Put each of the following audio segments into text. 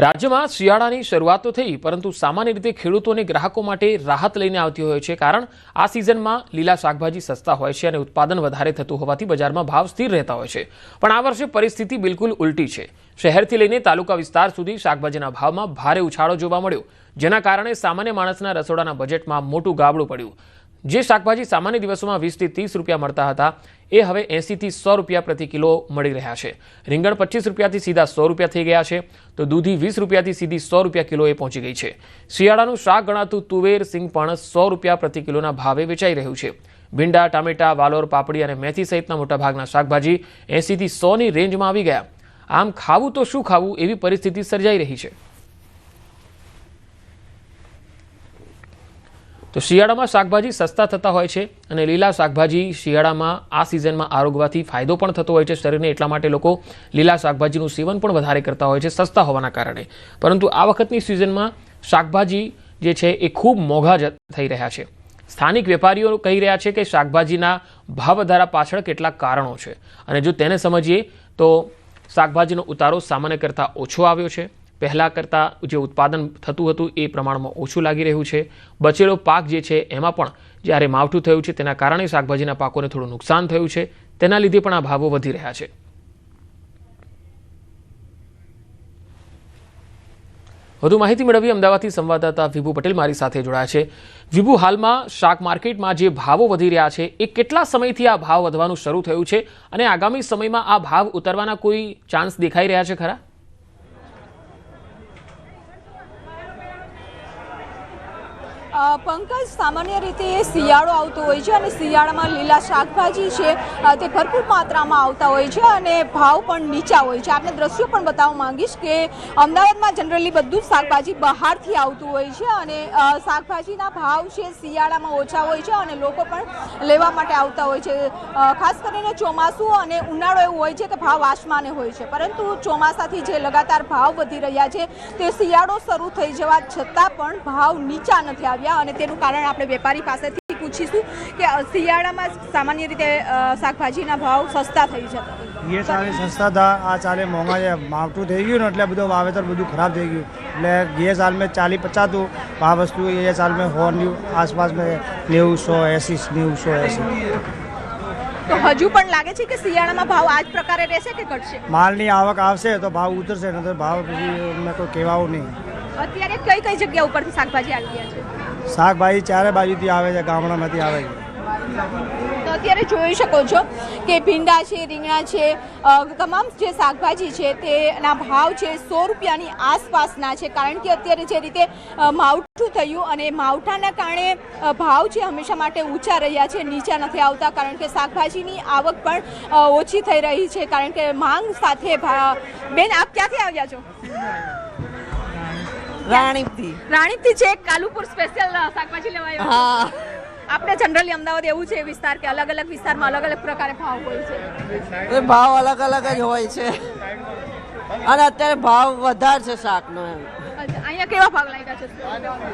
રાજ્યમાં શિયાળાની શરૂઆત તો થઈ, પરંતુ સામાન્ય રીતે ખેડૂતો અને ગ્રાહકો માટે રાહત લઈને આવતી હોય છે. કારણ આ સિઝનમાં લીલા શાકભાજી સસ્તા હોય છે અને ઉત્પાદન વધારે થતું હોવાથી બજારમાં ભાવ સ્થિર રહેતા હોય છે. પણ આ વર્ષે પરિસ્થિતિ બિલકુલ ઉલટી છે. શહેરથી લઈને તાલુકા વિસ્તાર સુધી શાકભાજીના ભાવમાં ભારે ઉછાળો જોવા મળ્યો, જેના કારણે સામાન્ય માણસના રસોડાના બજેટમાં મોટું ગાબડું પડ્યું. જે શાકભાજી સામાન્ય દિવસોમાં 20 થી 30 રૂપિયા મળતા હતા, એ હવે 80 થી 100 રૂપિયા પ્રતિ કિલો મળી રહ્યા છે. રીંગણ 25 રૂપિયાથી સીધા 100 રૂપિયા થઈ ગયા છે, તો દૂધી 20 રૂપિયાથી સીધી 100 રૂપિયા કિલોએ પહોંચી ગઈ છે. શિયાળાનું શાક ગણાતું તુવેર સિંગ પણ 100 રૂપિયા પ્રતિ કિલોના ભાવે વેચાઈ રહ્યું છે. ભીંડા, ટામેટા, વાલોર, પાપડી અને મેથી સહિતના મોટાભાગના શાકભાજી 80 થી 100ની રેન્જમાં આવી ગયા. આમ ખાવું તો શું ખાવું એવી પરિસ્થિતિ સર્જાઈ રહી છે. તો શિયાળામાં શાકભાજી સસ્તા થતા હોય છે અને લીલા શાકભાજી શિયાળામાં આ સિઝનમાં આરોગવાથી ફાયદો પણ થતો હોય છે શરીરને. એટલા માટે લોકો લીલા શાકભાજીનું સેવન પણ વધારે કરતા હોય છે સસ્તા હોવાના કારણે. પરંતુ આ વખતની સિઝનમાં શાકભાજી જે છે એ ખૂબ મોંઘા થઈ રહ્યા છે. સ્થાનિક વેપારીઓ કહી રહ્યા છે કે શાકભાજીના ભાવ વધારા પાછળ કેટલાક કારણો છે, અને જો તેને સમજીએ તો શાકભાજીનો ઉતારો સામાન્ય કરતાં ઓછો આવ્યો છે. પહેલાં કરતાં જે ઉત્પાદન થતું હતું એ પ્રમાણમાં ઓછું લાગી રહ્યું છે. બચેલો પાક જે છે એમાં પણ જ્યારે માવઠું થયું છે તેના કારણે શાકભાજીના પાકોને થોડું નુકસાન થયું છે. તેના લીધે પણ આ ભાવો વધી રહ્યા છે. વધુ માહિતી મેળવી અમદાવાદથી સંવાદદાતા વિભુ પટેલ મારી સાથે જોડાયા છે. વિભુ, હાલમાં શાક માર્કેટમાં જે ભાવો વધી રહ્યા છે એ કેટલા સમયથી આ ભાવ વધવાનું શરૂ થયું છે અને આગામી સમયમાં આ ભાવ ઉતરવાના કોઈ ચાન્સ દેખાઈ રહ્યા છે ખરા? પંકજ, સામાન્ય રીતે શિયાળો આવતો હોય છે અને શિયાળામાં લીલા શાકભાજી છે તે ભરપૂર માત્રામાં આવતા હોય છે અને ભાવ પણ નીચા હોય છે. આપણે દ્રશ્યો પણ બતાવવા માંગીશ કે અમદાવાદમાં જનરલી બધું જ શાકભાજી બહારથી આવતું હોય છે અને શાકભાજીના ભાવ છે શિયાળામાં ઓછા હોય છે અને લોકો પણ લેવા માટે આવતા હોય છે. ખાસ કરીને ચોમાસું અને ઉનાળો એવું હોય છે કે ભાવ આસમાને હોય છે, પરંતુ ચોમાસાથી જે લગાતાર ભાવ વધી રહ્યા છે તે શિયાળો શરૂ થઈ જવા છતાં પણ ભાવ નીચા નથી આવ્યા. અને તેનું કારણ આપણે વેપારી પાસેથી પૂછીશું કે શિયાળામાં સામાન્ય રીતે શાકભાજીના ભાવ સસ્તા થઈ જતા. ये साले सस्ता था, आ साले महंगा है. मावठू થઈ ગયું ને એટલે બધું વાવેતર બધું ખરાબ થઈ ગયું. એટલે ये साल में 40-50 तो आ वस्तु ये साल में 100 आसपास में 90-100-80 તો હજુ પણ લાગે છે કે શિયાળામાં ભાવ આ જ પ્રકારે રહેશે કે ઘટશે? માલની આવક આવશે તો ભાવ ઉતરશે, નહીં તો ભાવ પછી મેં કોઈ કહેવાવું નહીં. અત્યારે કઈ કઈ જગ્યા ઉપરથી શાકભાજી આવી ગયા છે? શાકભાજી ચારે બાજુથી આવે છે, ગામડામાંથી આવે છે. તો અત્યારે જોઈ શકો છો કે ભીંડા છે, રીંગણા છે, તમામ જે શાકભાજી છે તેના ભાવ છે 100 રૂપિયાની આસપાસના છે. કારણ કે અત્યારે જે રીતે માવઠું થયું અને માવઠાના કારણે ભાવ છે હંમેશા માટે ઊંચા રહ્યા છે, નીચા નથી આવતા. કારણ કે શાકભાજીની આવક પણ ઓછી થઈ રહી છે. કારણ કે માંગ સાથે બેન, આપ ક્યાંથી આવ્યા છો? રાણીપથી છે. કાલુપુર સ્પેશિયલ શાકભાજી લેવા આવ્યા? હા. આપણે જનરલી અમદાવાદ એવું છે વિસ્તાર કે અલગ અલગ વિસ્તારમાં અલગ અલગ પ્રકારે ભાવ હોય છે. ભાવ અલગ અલગ જ હોય છે અને અત્યારે ભાવ વધારે છે શાકનો. એમ અહીંયા કેવા ભાવ લાગ્યા છે?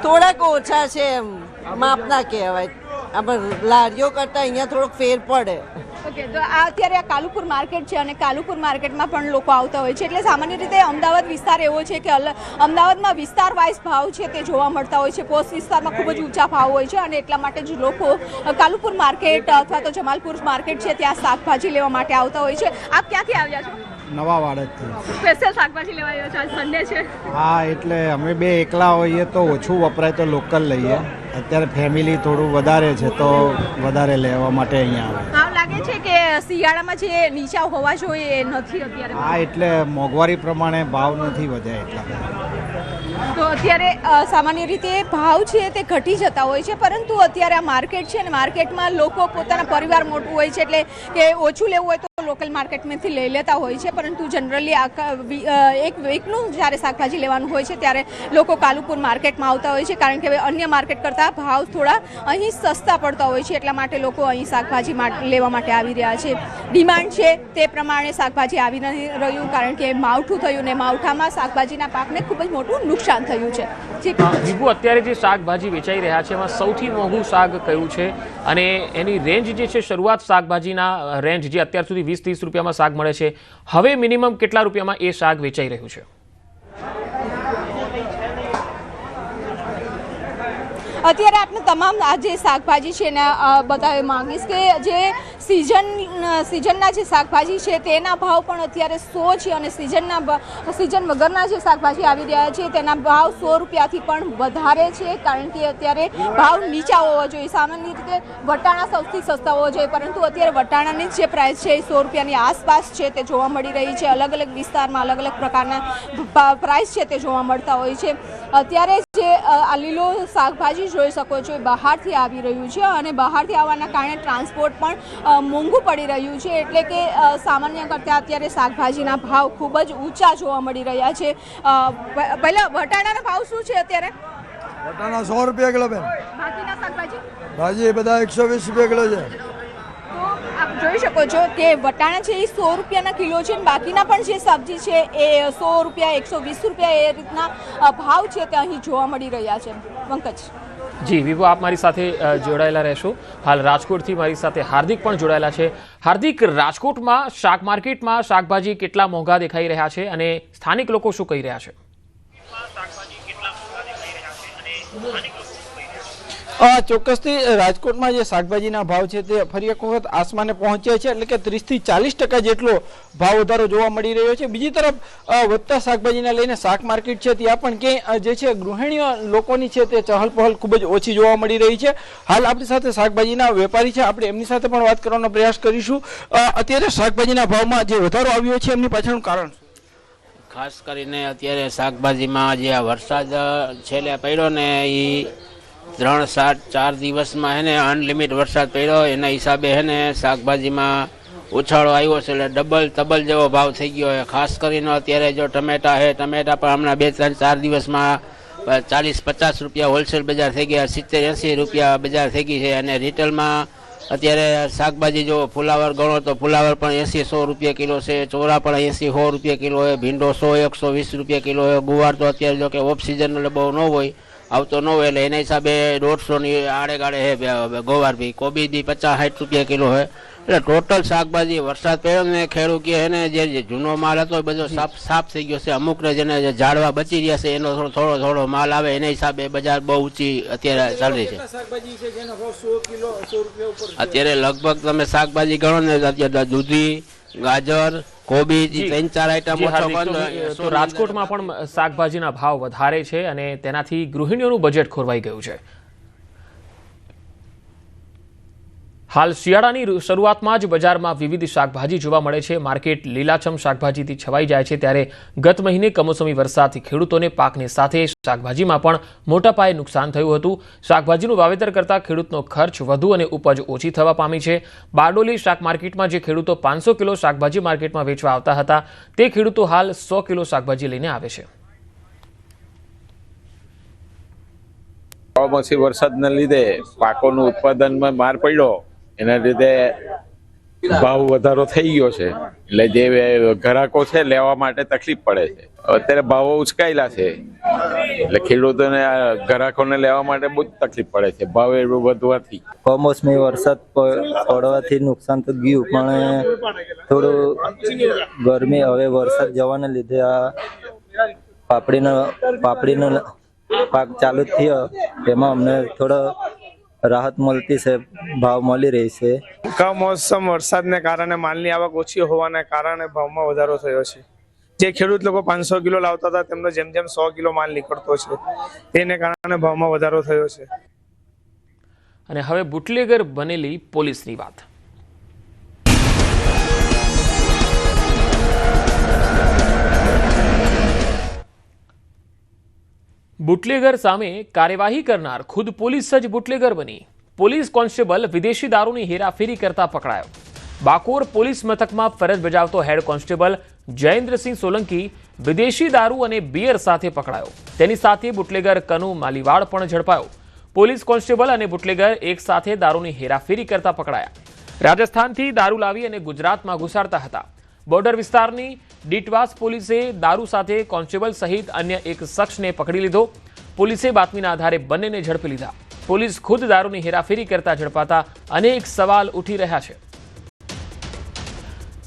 થોડાક ઓછા છે, એમ માપના કહેવાય. આપણે લારીઓ કરતાં અહીંયા થોડોક ફેર પડે. ઓકે, તો આ અત્યારે આ કાલુપુર માર્કેટ છે અને કાલુપુર માર્કેટમાં પણ લોકો આવતા હોય છે. એટલે સામાન્ય રીતે અમદાવાદ વિસ્તાર એવો છે કે અમદાવાદમાં વિસ્તાર વાઇઝ ભાવ છે તે જોવા મળતા હોય છે. પોસ્ટ વિસ્તારમાં ખૂબ જ ઊંચા ભાવ હોય છે અને એટલા માટે જ લોકો કાલુપુર માર્કેટ અથવા તો જમાલપુર માર્કેટ છે ત્યાં શાકભાજી લેવા માટે આવતા હોય છે. આપ ક્યાંથી આવ્યા છો? નવા વાડજથી. સ્પેશિયલ શાકભાજી લેવા આવ્યા છો? આજ સન્ડે છે. હા, એટલે અમે બે એકલા હોઈએ તો ઓછું વપરાય તો લોકલ લઈએ. અત્યારે ફેમિલી થોડું વધારે છે તો વધારે લેવા માટે અહીંયા આવે. ભાવ લાગે છે કે શિયાળામાં જે નીચા હોવા જોઈએ એ નથી અત્યારે? હા, એટલે મોંઘવારી પ્રમાણે ભાવ નથી વધ્યા એટલા. તો અત્યારે સામાન્ય રીતે ભાવ છે તે ઘટી જતા હોય છે, પરંતુ અત્યારે આ માર્કેટ છે ને માર્કેટમાં લોકો પોતાના પરિવાર મોટું હોય છે એટલે કે ઓછું લેવું હોય તો લોકલ માર્કેટમાંથી લઈ લેતા હોય છે. પરંતુ જનરલી એક વીકનું જ્યારે શાકભાજી લેવાનું હોય છે ત્યારે લોકો કાલુપુર માર્કેટમાં આવતા હોય છે. કારણ કે અન્ય માર્કેટ કરતાં ભાવ થોડા અહીં સસ્તા પડતા હોય છે, એટલા માટે લોકો અહીં શાકભાજી લેવા માટે આવી રહ્યા છે. ડિમાન્ડ છે તે પ્રમાણે શાકભાજી આવી નથી રહ્યું, કારણ કે માવઠું થયું ને માવઠામાં શાકભાજીના પાકને ખૂબ જ મોટું નુકસાન થયું છે. વિભુ, અત્યારે જે શાકભાજી વેચાઈ રહ્યા છે એમાં સૌથી મોંઘું શાક કયું છે અને એની રેન્જ જે છે, શરૂઆત શાકભાજીના રેન્જ જે અત્યાર સુધી 20-30 રૂપિયામાં શાક મળે છે, હવે મિનિમમ કેટલા રૂપિયામાં એ શાક વેચાઈ રહ્યું છે? અત્યારે આપણે તમામ આ જે શાકભાજી છે એને બતાવવા માંગીશ કે જે સિઝનના જે શાકભાજી છે તેના ભાવ પણ અત્યારે 100 છે અને સિઝન વગરના જે શાકભાજી આવી રહ્યા છે તેના ભાવ 100 રૂપિયાથી પણ વધારે છે, કારણ કે અત્યારે ભાવ નીચા હોવા જોઈએ. સામાન્ય રીતે વટાણા સૌથી સસ્તા હોવા જોઈએ, પરંતુ અત્યારે વટાણાની જે પ્રાઇસ છે એ 100 રૂપિયાની આસપાસ છે તે જોવા મળી રહી છે. અલગ અલગ વિસ્તારમાં અલગ અલગ પ્રકારના પ્રાઇસ છે તે જોવા મળતા હોય છે. અત્યારે જે આ લીલો શાકભાજી જોઈ શકો છો એ બહારથી આવી રહ્યું છે અને બહારથી આવવાના કારણે ટ્રાન્સપોર્ટ પણ મોંઘું પડી રહ્યું છે, એટલે કે સામાન્ય કરતાં અત્યારે શાકભાજીના ભાવ ખૂબ જ ઊંચા જોવા મળી રહ્યા છે. પહેલાં વટાણાના ભાવ શું છે અત્યારે? વટાણા 100 રૂપિયા કિલો બેન. બાકીના શાકભાજી ભાજી બધા 120 રૂપિયા કિલો છે. તો આપ જોઈ શકો છો કે વટાણા છે એ 100 રૂપિયાના કિલો છે અને બાકીના પણ જે સબ્જી છે એ 100 રૂપિયા 120 રૂપિયા એ રીતના ભાવ છે તે અહીં જોવા મળી રહ્યા છે. પંકજ. જી વિભુ, આપ મારી સાથે જોડાયેલા રહેશો. હાલ રાજકોટથી મારી સાથે હાર્દિક પણ જોડાયેલા છે. હાર્દિક, રાજકોટમાં શાક માર્કેટમાં શાકભાજી કેટલા મોંઘા દેખાઈ રહ્યા છે અને સ્થાનિક લોકો શું કહી રહ્યા છે? ચોક્કસથી રાજકોટમાં જે શાકભાજીના ભાવ છે તે ફરી એક વખત આસમાને પહોંચ્યા છે, એટલે કે 30 થી 40% જેટલો ભાવ વધારો જોવા મળી રહ્યો છે. બીજી તરફ વધતા શાકભાજીને લઈને શાક માર્કેટ છે ત્યાં પણ ક્યાંય જે છે ગૃહિણીઓ લોકોની છે તે ચહલ પહલ ખૂબ જ ઓછી જોવા મળી રહી છે. હાલ આપણી સાથે શાકભાજીના વેપારી છે, આપણે એમની સાથે પણ વાત કરવાનો પ્રયાસ કરીશું. અત્યારે શાકભાજીના ભાવમાં જે વધારો આવ્યો છે એમની પાછળનું કારણ શું? ખાસ કરીને અત્યારે શાકભાજીમાં જે આ વરસાદ છેલ્લે પડ્યો ને એ 3-4 દિવસમાં હે ને અનલિમિટ વરસાદ પડ્યો, એના હિસાબે હે ને શાકભાજીમાં ઉછાળો આવ્યો છે, એટલે ડબલ તબલ જેવો ભાવ થઈ ગયો છે. ખાસ કરીને અત્યારે જો ટમેટા છે, ટમેટા પણ હમણાં 2-3-4 દિવસમાં 40-50 રૂપિયા હોલસેલ બજાર થઈ ગયા, 70-80 રૂપિયા બજાર થઈ ગઈ છે. અને રિટેલમાં અત્યારે શાકભાજી જો ફુલાવર ગણો તો ફુલાવર પણ 80-100 રૂપિયા કિલો છે, ચોરા પણ 80-100 રૂપિયા કિલો છે, ભીંડો 100-120 રૂપિયા કિલો છે, ગુવાર તો અત્યારે જો કે ઓફ સિઝન એટલે બહુ ન હોય, આવતો ન હોય, એટલે એના હિસાબે 150ની આડે ગાડે છે ગોવાર બી. કોબી બી 50-60 રૂપિયા કિલો છે. એટલે ટોટલ શાકભાજી વરસાદ પડ્યો ને ખેડૂત કે ને જે જૂનો માલ હતો એ બધો સાફ થઈ ગયો છે. અમુકને જેને ઝાડવા બચી રહ્યા છે એનો થોડો માલ આવે, એના હિસાબે બજાર બહુ ઊંચી અત્યારે ચાલી છે. અત્યારે લગભગ તમે શાકભાજી ગણો ને અત્યારે દૂધી, ગાજર, કોબી 3-4 આઈટમ. તો રાજકોટમાં પણ શાકભાજીના ભાવ વધારે છે અને તેનાથી ગૃહિણીઓનું બજેટ ખોરવાઈ ગયું છે. હાલ શિયાળાની શરૂઆતમાં જ બજારમાં વિવિધ શાકભાજી જોવા મળે છે. માર્કેટ લીલાછમ શાકભાજીથી છવાઈ જાય છે, ત્યારે ગત મહિને કમોસમી વરસાદથી ખેડૂતોને પાકની સાથે શાકભાજીમાં પણ મોટા પાયે નુકસાન થયું હતું. શાકભાજીનું વાવેતર કરતા ખેડૂતનો ખર્ચ વધુ અને ઉપજ ઓછી થવા પામી છે. બારડોલી શાક માર્કેટમાં જે ખેડૂતો 500 કિલો શાકભાજી માર્કેટમાં વેચવા આવતા હતા તે ખેડૂતો હાલ 100 કિલો શાકભાજી લઈને આવે છે. કમોસમી વરસાદને લીધે પાકોનું ઉત્પાદનમાં માર પડ્યો, એના લીધે ભાવ વધારો થઈ ગયો છે, એટલે જે ગ્રાહકો છે લેવા માટે તકલીફ પડે છે. અત્યારે ભાવો ઉચકાયેલા છે એટલે ખેડૂતોને ગ્રાહકોને લેવા માટે બહુ તકલીફ પડે છે ભાવ એટલું વધવાથી. કમોસમી વરસાદ પડવાથી નુકસાન તો ગયું, પણ થોડું ગરમી હવે વરસાદ જવાને લીધે આ પાપડીનો પાક ચાલુ થયો, એમાં અમને થોડો રાહત મળતી છે, ભાવ મળી રહી છે. કમોસમ વરસાદને કારણે માલની આવક ઓછી હોવાને કારણે ભાવમાં વધારો થયો છે. જે ખેડૂત લોકો 500 કિલો લાવતા હતા તેમનો જેમ 100 કિલો માલ નીકળતો છે, તેને કારણે ભાવમાં વધારો થયો છે. અને હવે બુટલેગર બનેલી પોલીસની વાત. બુટલેગર સામે કાર્યવાહી કરનાર ખુદ પોલીસ જ બુટલેગર બની. પોલીસ કોન્સ્ટેબલ વિદેશી દારૂની હેરાફેરી કરતા પકડાયો. બાકોર પોલીસ મથકમાં ફરજ બજાવતો હેડ કોન્સ્ટેબલ જયેન્દ્રસિંહ સોલંકી વિદેશી દારૂ અને બિયર સાથે પકડાયો. તેની સાથે બુટલેગર કનુ માલીવાડ પણ ઝડપાયો. પોલીસ કોન્સ્ટેબલ અને બુટલેગર એક સાથે દારૂની હેરાફેરી કરતા પકડાયા. રાજસ્થાનથી દારૂ લાવી અને ગુજરાતમાં ઘુસાડતા હતા. બોર્ડર વિસ્તારની ડીટવાસ પોલીસે દારૂ સાથે કોન્સ્ટેબલ સહિત અન્ય એક શખ્સને પકડી લીધો. પોલીસે બાતમીના આધારે બંનેને ઝડપી લીધા. પોલીસ ખુદ દારૂની હેરાફેરી કરતા ઝડપાતા અનેક સવાલ ઉઠી રહ્યા છે.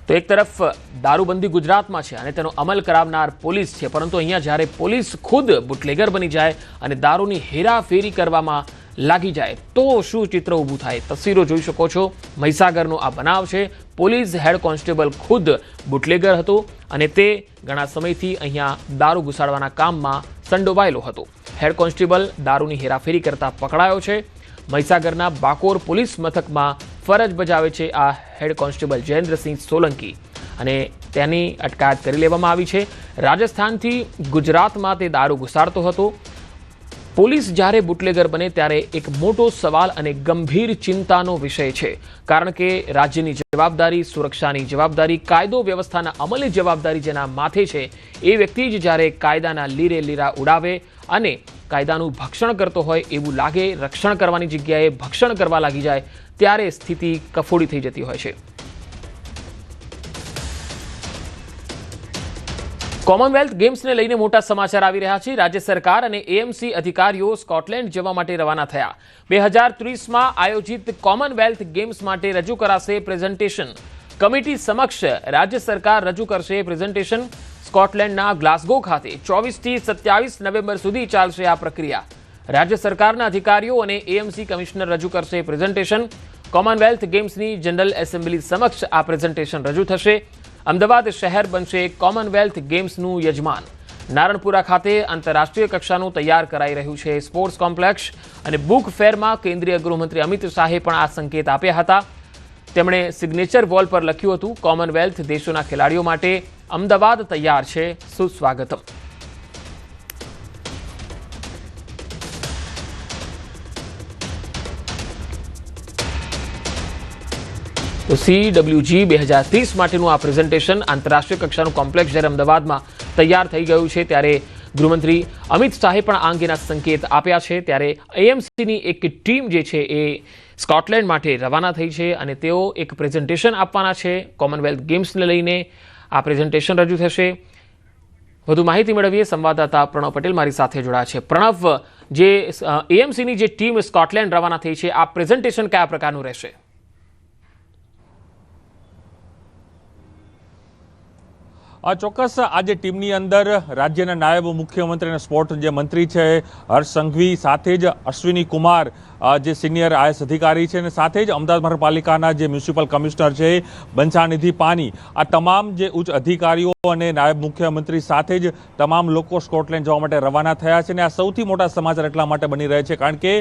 તો એક તરફ દારૂબંધી ગુજરાતમાં છે અને તેનો અમલ કરાવનાર પોલીસ છે, પરંતુ અહીંયા જ્યારે પોલીસ ખુદ બુટલેગર બની જાય અને દારૂની હેરાફેરી કરવામાં લાગી જાય તો શું ચિત્ર ઊભું થાય? તસવીરો જોઈ શકો છો. મહીસાગરનો આ બનાવ છે. પોલીસ હેડ કોન્સ્ટેબલ ખુદ બુટલેગર હતો અને તે ઘણા સમયથી અહીંયા દારૂ ઘુસાડવાના કામમાં સંડોવાયેલો હતો. હેડ કોન્સ્ટેબલ દારૂની હેરાફેરી કરતા પકડાયો છે. મહીસાગરના બાકોર પોલીસ મથકમાં ફરજ બજાવે છે આ હેડ કોન્સ્ટેબલ જયેન્દ્રસિંહ સોલંકી અને તેની અટકાયત કરી લેવામાં આવી છે. રાજસ્થાનથી ગુજરાતમાં તે દારૂ ઘુસાડતો હતો. પોલીસ જ્યારે બુટલેગર બને ત્યારે એક મોટો સવાલ અને ગંભીર ચિંતાનો વિષય છે, કારણ કે રાજ્યની જવાબદારી, સુરક્ષાની જવાબદારી, કાયદો વ્યવસ્થાના અમલની જવાબદારી જેના માથે છે એ વ્યક્તિ જ જ્યારે કાયદાના લીરે લીરા ઉડાવે અને કાયદાનું ભક્ષણ કરતો હોય એવું લાગે, રક્ષણ કરવાની જગ્યાએ ભક્ષણ કરવા લાગી જાય ત્યારે સ્થિતિ કફોડી થઈ જતી હોય છે. કોમનવેલ્થ ગેમ્સને લઈને મોટા સમાચાર આવી રહ્યા છે. રાજ્ય સરકાર અને એએમસી અધિકારીઓ સ્કોટલેન્ડ જવા માટે રવાના થયા. 2030માં આયોજિત કોમનવેલ્થ ગેમ્સ માટે રજૂ કરાશે પ્રેઝન્ટેશન. કમિટી સમક્ષ રાજ્ય સરકાર રજૂ કરશે પ્રેઝન્ટેશન. સ્કોટલેન્ડના ગ્લાસગો ખાતે 24થી 27 નવેમ્બર સુધી ચાલશે આ પ્રક્રિયા. રાજ્ય સરકારના અધિકારીઓ અને એએમસી કમિશનર રજૂ કરશે પ્રેઝન્ટેશન. કોમનવેલ્થ ગેમ્સની જનરલ એસેમ્બલી સમક્ષ આ પ્રેઝન્ટેશન રજૂ થશે. અમદાવાદ શહેર બનશે કોમનવેલ્થ ગેમ્સનું યજમાન. નારણપુરા ખાતે આંતરરાષ્ટ્રીય કક્ષાનું તૈયાર કરાઈ રહ્યું છે સ્પોર્ટ્સ કોમ્પ્લેક્સ અને બુક ફેરમાં કેન્દ્રીય ગૃહમંત્રી અમિત શાહે પણ આ સંકેત આપ્યા હતા. તેમણે સિગ્નેચર વોલ પર લખ્યું હતું, કોમનવેલ્થ દેશોના ખેલાડીઓ માટે અમદાવાદ તૈયાર છે, સુસ્વાગતમ. તો CWG 2030 માટેનું આ પ્રેઝન્ટેશન આંતરરાષ્ટ્રીય કક્ષાનું કોમ્પ્લેક્સ જ્યારે અમદાવાદમાં તૈયાર થઈ ગયું છે ત્યારે ગૃહમંત્રી અમિત શાહે પણ આ અંગેના સંકેત આપ્યા છે. ત્યારે એએમસીની એક ટીમ જે છે એ સ્કોટલેન્ડ માટે રવાના થઈ છે અને તેઓ એક પ્રેઝન્ટેશન આપવાના છે. કોમનવેલ્થ ગેમ્સને લઈને આ પ્રેઝન્ટેશન રજૂ થશે. વધુ માહિતી મેળવીએ. સંવાદદાતા પ્રણવ પટેલ મારી સાથે જોડાયા છે. પ્રણવ, જે એએમસીની જે ટીમ સ્કોટલેન્ડ રવાના થઈ છે, આ પ્રેઝન્ટેશન કયા પ્રકારનું રહેશે? ચોક્કસ આજે ટીમની અંદર રાજ્યના નાયબ મુખ્યમંત્રી અને સ્પોર્ટ જે મંત્રી છે હર્ષ સંઘવી, સાથે જ અશ્વિની કુમાર જે સિનિયર આઈએએસ અધિકારી છે અને સાથે જ અમદાવાદ મહાનગરપાલિકાના જે મ્યુનિસિપલ કમિશનર છે બંછાનિધિ પાની, આ તમામ જે ઉચ્ચ અધિકારીઓ અને નાયબ મુખ્યમંત્રી સાથે જ તમામ લોકો સ્કોટલેન્ડ જવા માટે રવાના થયા છે. અને આ સૌથી મોટા સમાચાર એટલા માટે બની રહ્યા છે કારણ કે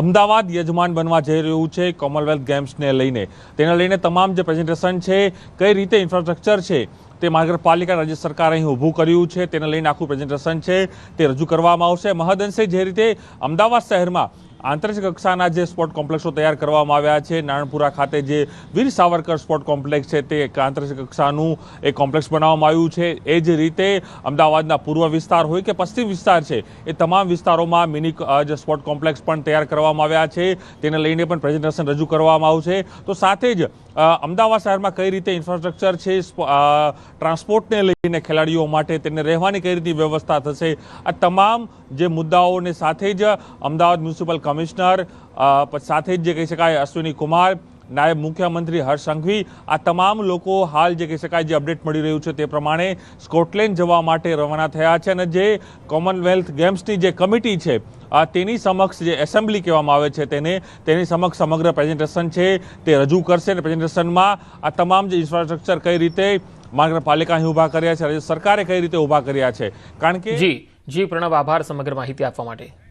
અમદાવાદ યજમાન બનવા જઈ રહ્યું છે કોમનવેલ્થ ગેમ્સને લઈને. તેને લઈને તમામ જે પ્રેઝન્ટેશન છે, કઈ રીતે ઇન્ફ્રાસ્ટ્રક્ચર છે તે મહાનગરપાલિકા રાજ્ય સરકાર અહીં ઊભું કર્યું છે, તેને લઈને આખું પ્રેઝન્ટેશન છે તે રજૂ કરવામાં આવશે. મહદઅંશે જે રીતે અમદાવાદ શહેરમાં આંતરરાષ્ટ્રીય કક્ષાના જે સ્પોર્ટ કોમ્પ્લેક્સો તૈયાર કરવામાં આવ્યા છે, નારણપુરા ખાતે જે વીર સાવરકર સ્પોર્ટ કોમ્પ્લેક્સ છે તે એક આંતરરાષ્ટ્રીય કક્ષાનું એક કોમ્પ્લેક્સ બનાવવામાં આવ્યું છે. એ જ રીતે અમદાવાદના પૂર્વ વિસ્તાર હોય કે પશ્ચિમ વિસ્તાર છે, એ તમામ વિસ્તારોમાં મિની જે સ્પોર્ટ કોમ્પ્લેક્સ પણ તૈયાર કરવામાં આવ્યા છે. તેને લઈને પણ પ્રેઝન્ટેશન રજૂ કરવામાં આવશે. તો સાથે જ અમદાવાદ શહેરમાં કઈ રીતે ઇન્ફ્રાસ્ટ્રક્ચર છે, ટ્રાન્સપોર્ટને લઈને ખેલાડીઓ માટે તેને રહેવાની કઈ રીતની વ્યવસ્થા થશે, આ તમામ જે મુદ્દાઓને સાથે જ અમદાવાદ મ્યુનિસિપલ કમિશનર, સાથે જ જે કહી શકાય અશ્વિની કુમાર, નાયબ મુખ્યમંત્રી હર્ષ સંઘવી, આ તમામ લોકો હાલ જે કહી શકાય જે અપડેટ મળી રહ્યું છે તે પ્રમાણે સ્કોટલેન્ડ જવા માટે રવાના થયા છે. અને જે કોમનવેલ્થ ગેમ્સની જે કમિટી છે તેની સમક્ષ જે એસેમ્બલી કહેવામાં આવે છે તેની સમક્ષ સમગ્ર પ્રેઝન્ટેશન છે તે રજૂ કરશે. અને પ્રેઝન્ટેશનમાં આ તમામ જે ઇન્ફ્રાસ્ટ્રક્ચર કઈ રીતે મહાનગરપાલિકા અહીં ઊભા કર્યા છે, રાજ્ય સરકારે કઈ રીતે ઊભા કર્યા છે. કારણ કે જી પ્રણવ, આભાર સમગ્ર માહિતી આપવા માટે.